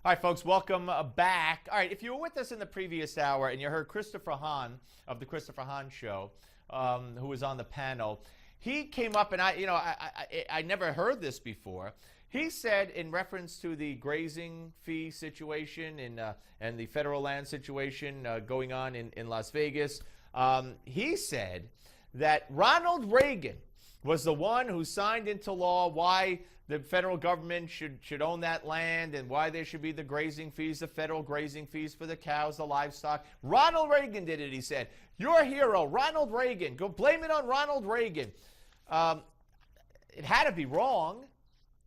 All right, folks, welcome back. All right, if you were with us in the previous hour and you heard Christopher Hahn of the Christopher Hahn Show, who was on the panel, he came up and I never heard this before. He said, in reference to the grazing fee situation and the federal land situation going on in Las Vegas, he said that Ronald Reagan was the one who signed into law why the federal government should own that land and why there should be the grazing fees, the federal grazing fees for the cows, the livestock. Ronald Reagan did it, he said. Your hero, Ronald Reagan. Go blame it on Ronald Reagan. It had to be wrong.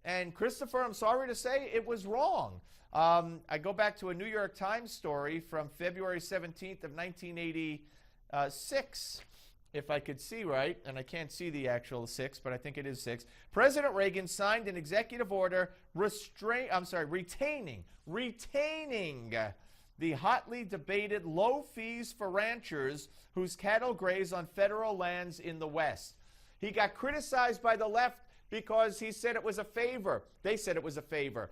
And Christopher, I'm sorry to say, it was wrong. I go back to a New York Times story from February 17th of 1986. If I could see right, and I can't see the actual 6, but I think it is 6. President Reagan signed an executive order retaining the hotly debated low fees for ranchers whose cattle graze on federal lands in the West. He got criticized by the left because he said it was a favor. They said it was a favor.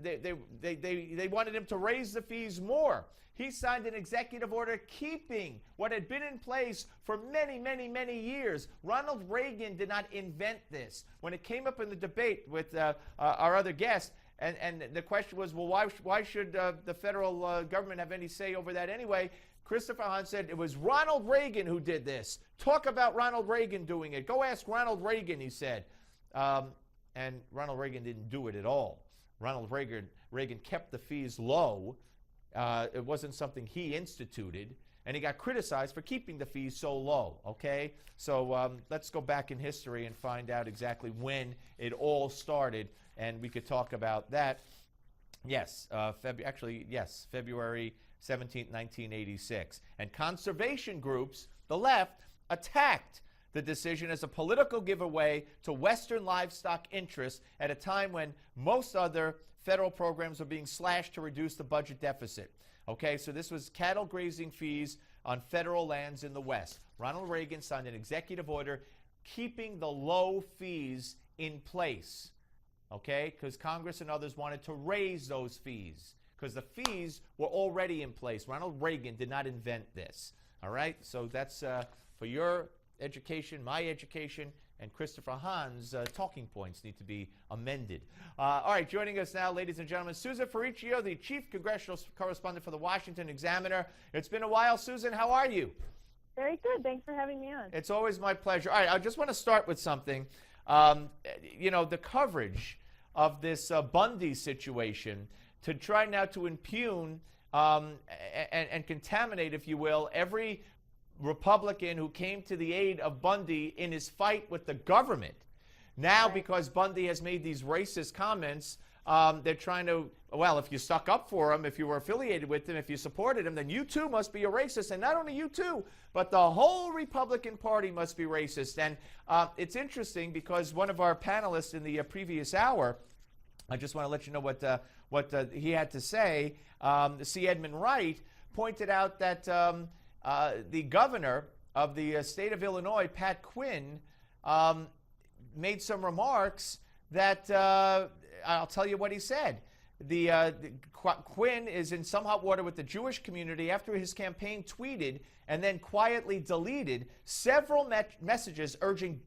They wanted him to raise the fees more. He signed an executive order keeping what had been in place for many, many, many years. Ronald Reagan did not invent this. When it came up in the debate with our other guest, and the question was, well, why should the federal government have any say over that anyway? Christopher Hahn said it was Ronald Reagan who did this. Talk about Ronald Reagan doing it. Go ask Ronald Reagan, he said. And Ronald Reagan didn't do it at all. Ronald Reagan kept the fees low. It wasn't something he instituted, and he got criticized for keeping the fees so low, okay? So let's go back in history and find out exactly when it all started, and we could talk about that. Yes, February 17, 1986. And conservation groups, the left, attacked the decision as a political giveaway to Western livestock interests at a time when most other federal programs are being slashed to reduce the budget deficit. Okay, so this was cattle grazing fees on federal lands in the West. Ronald Reagan signed an executive order keeping the low fees in place, okay, because Congress and others wanted to raise those fees because the fees were already in place. Ronald Reagan did not invent this, all right? So that's for your education, my education, and Christopher Hahn's talking points need to be amended. All right, joining us now, ladies and gentlemen, Susan Ferrechio, the chief congressional correspondent for the Washington Examiner. It's been a while, Susan. How are you? Very good. Thanks for having me on. It's always my pleasure. All right, I just want to start with something. The coverage of this Bundy situation to try now to impugn and contaminate, if you will, every Republican who came to the aid of Bundy in his fight with the government. Now, because Bundy has made these racist comments, they're trying to, well, if you stuck up for him, if you were affiliated with him, if you supported him, then you too must be a racist. And not only you too, but the whole Republican Party must be racist. And it's interesting because one of our panelists in the previous hour, I just want to let you know what he had to say, C. Edmund Wright, pointed out that the governor of the state of Illinois, Pat Quinn, made some remarks that I'll tell you what he said. Quinn is in some hot water with the Jewish community after his campaign tweeted and then quietly deleted several messages urging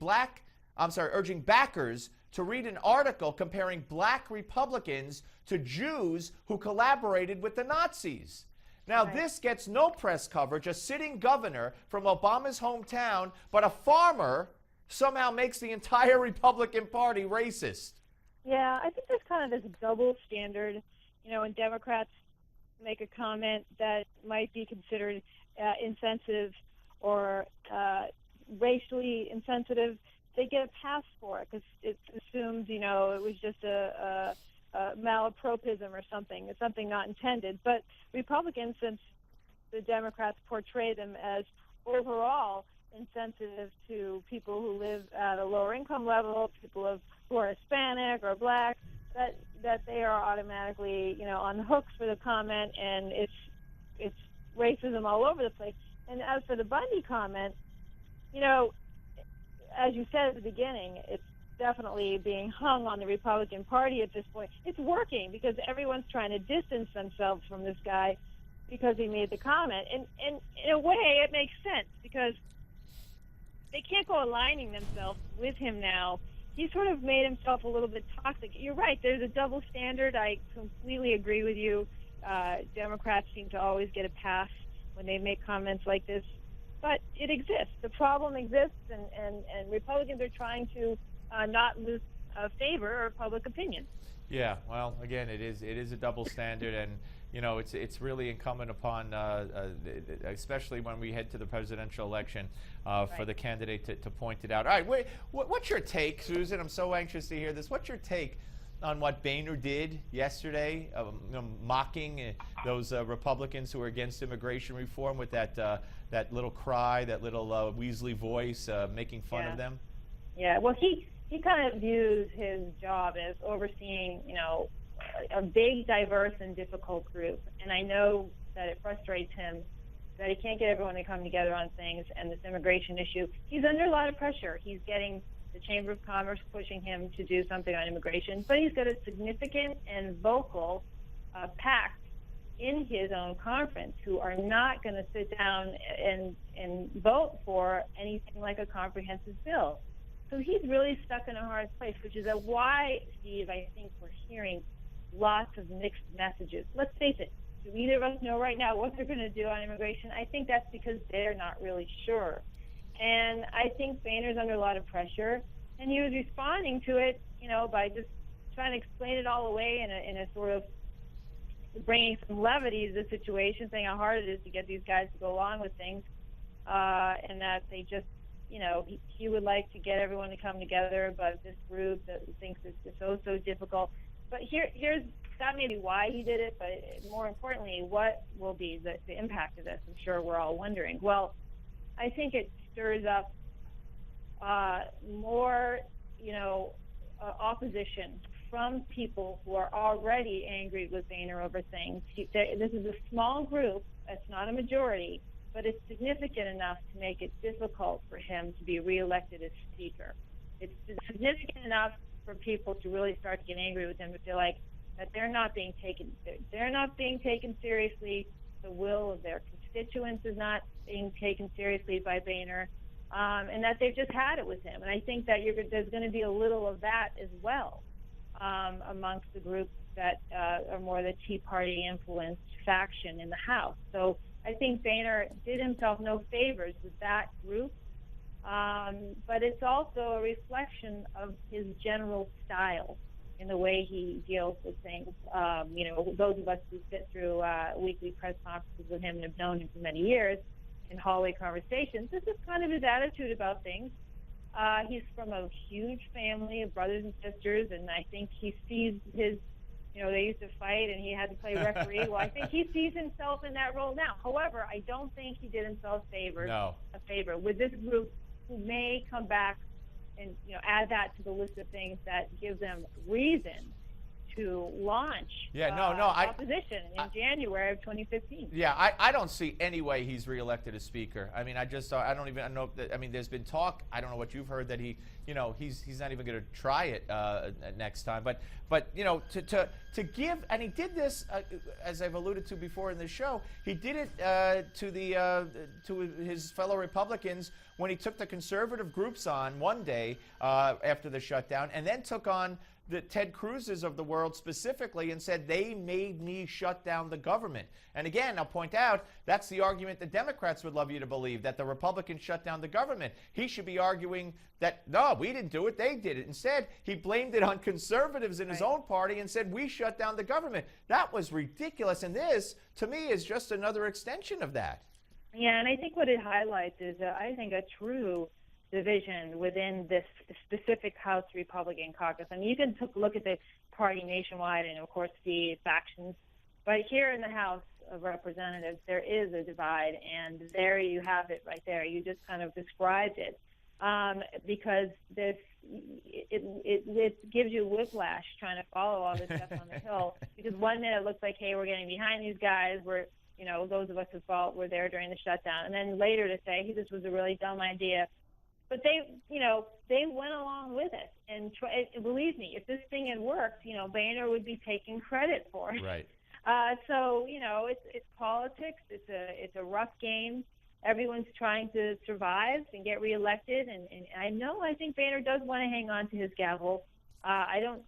backers to read an article comparing black Republicans to Jews who collaborated with the Nazis. Now, this gets no press coverage, a sitting governor from Obama's hometown, but a farmer somehow makes the entire Republican Party racist. Yeah, I think there's kind of this double standard. You know, when Democrats make a comment that might be considered insensitive or racially insensitive, they get a pass for it because it's assumed, it was just a malapropism or something. It's something not intended. But Republicans, since the Democrats portray them as overall insensitive to people who live at a lower income level, people who are Hispanic or black, that they are automatically, on the hooks for the comment, and it's racism all over the place. And as for the Bundy comment, as you said at the beginning, definitely being hung on the Republican Party at this point. It's working because everyone's trying to distance themselves from this guy because he made the comment. And in a way, it makes sense because they can't go aligning themselves with him now. He sort of made himself a little bit toxic. You're right. There's a double standard. I completely agree with you. Democrats seem to always get a pass when they make comments like this. But it exists. The problem exists, and Republicans are trying to not lose favor or public opinion. Yeah, well, again, it is a double standard, and it's really incumbent upon, especially when we head to the presidential election, for the candidate to point it out. All right, what's your take, Susan? I'm so anxious to hear this. What's your take on what Boehner did yesterday, mocking those Republicans who are against immigration reform with that little cry, that little Weasley voice, making fun of them? Yeah, well, he kind of views his job as overseeing, a big, diverse, and difficult group. And I know that it frustrates him that he can't get everyone to come together on things, and this immigration issue. He's under a lot of pressure. He's getting the Chamber of Commerce pushing him to do something on immigration, but he's got a significant and vocal pact in his own conference who are not going to sit down and vote for anything like a comprehensive bill. So he's really stuck in a hard place, which is why, Steve, I think we're hearing lots of mixed messages. Let's face it, do either of us know right now what they're going to do on immigration? I think that's because they're not really sure. And I think Boehner's under a lot of pressure, and he was responding to it, by just trying to explain it all away in a sort of bringing some levity to the situation, saying how hard it is to get these guys to go along with things, and that they just, he would like to get everyone to come together, but this group that thinks it's so difficult. But that may be why he did it, but more importantly, what will be the impact of this? I'm sure we're all wondering. Well, I think it stirs up more, opposition from people who are already angry with Boehner over things. This is a small group. It's not a majority, but it's significant enough to make it difficult for him to be reelected as Speaker. It's significant enough for people to really start to get angry with him to feel like that they're not being taken seriously. The will of their constituents is not being taken seriously by Boehner, and that they've just had it with him. And I think that there's going to be a little of that as well amongst the groups that are more the Tea Party influenced faction in the House. So I think Boehner did himself no favors with that group, but it's also a reflection of his general style in the way he deals with things. Those of us who sit through weekly press conferences with him and have known him for many years in hallway conversations, this is kind of his attitude about things. He's from a huge family of brothers and sisters, and I think he sees his, they used to fight and he had to play referee. Well, I think he sees himself in that role now. However, I don't think he did himself a favor with this group who may come back and add that to the list of things that give them reason to launch opposition in January of 2015. Yeah, I don't see any way he's reelected as Speaker. I mean, I don't know that. I mean, there's been talk. I don't know what you've heard that he's not even going to try it next time. But to give, and he did this as I've alluded to before in the show. He did it to his fellow Republicans when he took the conservative groups on one day after the shutdown, and then took on the Ted Cruz's of the world specifically and said they made me shut down the government. And again, I'll point out, that's the argument the Democrats would love you to believe, that the Republicans shut down the government. He should be arguing that, no, we didn't do it, they did it. Instead, he blamed it on conservatives in his own party and said, we shut down the government. That was ridiculous. And this, to me, is just another extension of that. Yeah, and I think what it highlights is, I think, a true division within this specific House Republican caucus. I mean, you can look at the party nationwide and, of course, the factions. But here in the House of Representatives, there is a divide, and there you have it right there. You just kind of described it, because it gives you whiplash trying to follow all this stuff on the Hill. Because one minute it looks like, hey, we're getting behind these guys. Those of us who were there during the shutdown. And then later to say, hey, this was a really dumb idea. but they went along with it. And believe me, if this thing had worked, Boehner would be taking credit for it. Right. So it's politics. It's a rough game. Everyone's trying to survive and get reelected, and I think Boehner does want to hang on to his gavel. I don't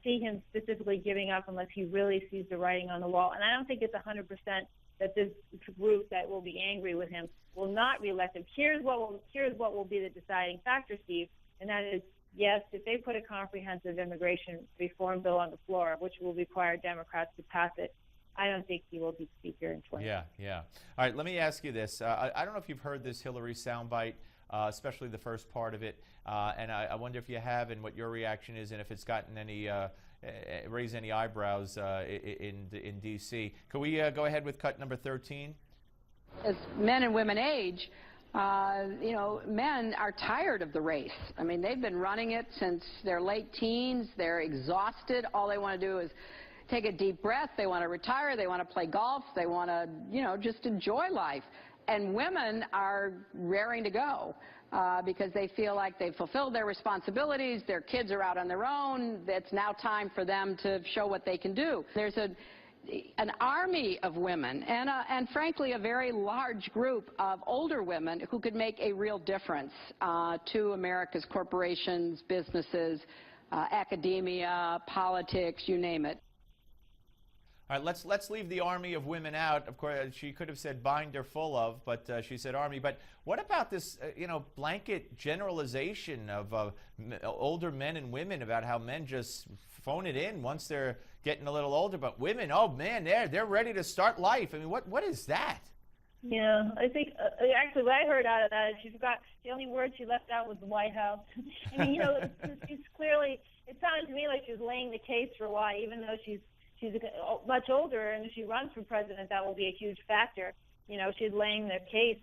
see him specifically giving up unless he really sees the writing on the wall, and I don't think it's 100% that this group that will be angry with him will not reelect him. Here's what will be the deciding factor, Steve, and that is, yes, if they put a comprehensive immigration reform bill on the floor, which will require Democrats to pass it, I don't think he will be Speaker in 2020. Yeah. All right, let me ask you this. I don't know if you've heard this Hillary soundbite, especially the first part of it, and I wonder if you have and what your reaction is, and if it's gotten any raised any eyebrows in D.C. Could we go ahead with cut number 13? As men and women age, men are tired of the race. I mean, they've been running it since their late teens. They're exhausted. All they want to do is take a deep breath. They want to retire. They want to play golf. They want to, just enjoy life. And women are raring to go because they feel like they've fulfilled their responsibilities. Their kids are out on their own. It's now time for them to show what they can do. There's an army of women and frankly a very large group of older women who could make a real difference to America's corporations, businesses, academia, politics, you name it. All right, let's leave the army of women out. Of course, she could have said binder full of, but she said army. But what about this, blanket generalization of older men and women about how men just phone it in once they're getting a little older, but women, oh man, they're ready to start life. I mean, what is that? Yeah, I think actually what I heard out of that is she forgot the only word she left out was the White House. I mean, she's clearly, it sounded to me like she was laying the case for why, even though she's much older, and if she runs for president, that will be a huge factor. She's laying the case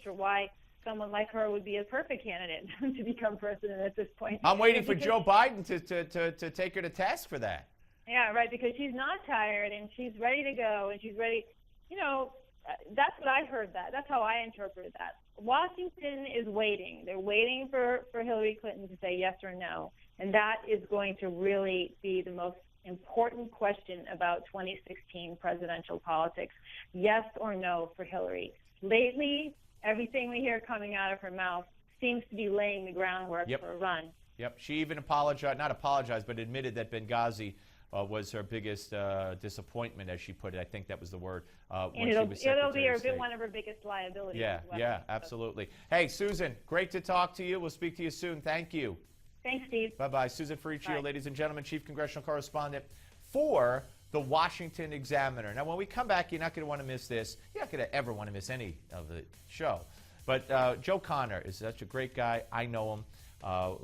for why someone like her would be a perfect candidate to become president at this point. I'm waiting for Joe Biden to take her to task for that. Yeah, right, because she's not tired, and she's ready to go, and she's ready. That's what I heard. That's how I interpreted that. Washington is waiting. They're waiting for Hillary Clinton to say yes or no, and that is going to really be the most important question about 2016 presidential politics. Yes or no for Hillary. Lately, everything we hear coming out of her mouth seems to be laying the groundwork for a run. Yep. She even not apologized, but admitted that Benghazi was her biggest disappointment, as she put it. I think that was the word. And it'll be one of her biggest liabilities. Yeah, as well. Yeah, absolutely. Hey, Susan, great to talk to you. We'll speak to you soon. Thank you. Thanks, Steve. Bye-bye. Susan Ferrechio, ladies and gentlemen, chief congressional correspondent for the Washington Examiner. Now, when we come back, you're not going to want to miss this. You're not going to ever want to miss any of the show. But Joe Connor is such a great guy. I know him.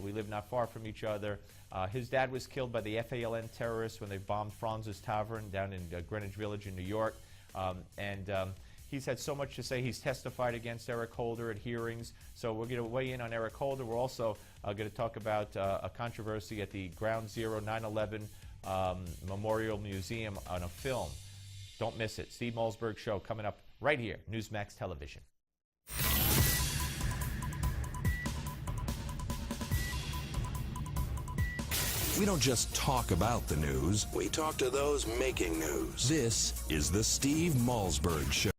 We live not far from each other. His dad was killed by the FALN terrorists when they bombed Franz's Tavern down in Greenwich Village in New York. He's had so much to say. He's testified against Eric Holder at hearings. So we're going to weigh in on Eric Holder. We're also going to talk about a controversy at the Ground Zero 9/11 Memorial Museum on a film. Don't miss it. Steve Malzberg Show coming up right here, Newsmax Television. We don't just talk about the news, we talk to those making news. This is the Steve Malzberg Show.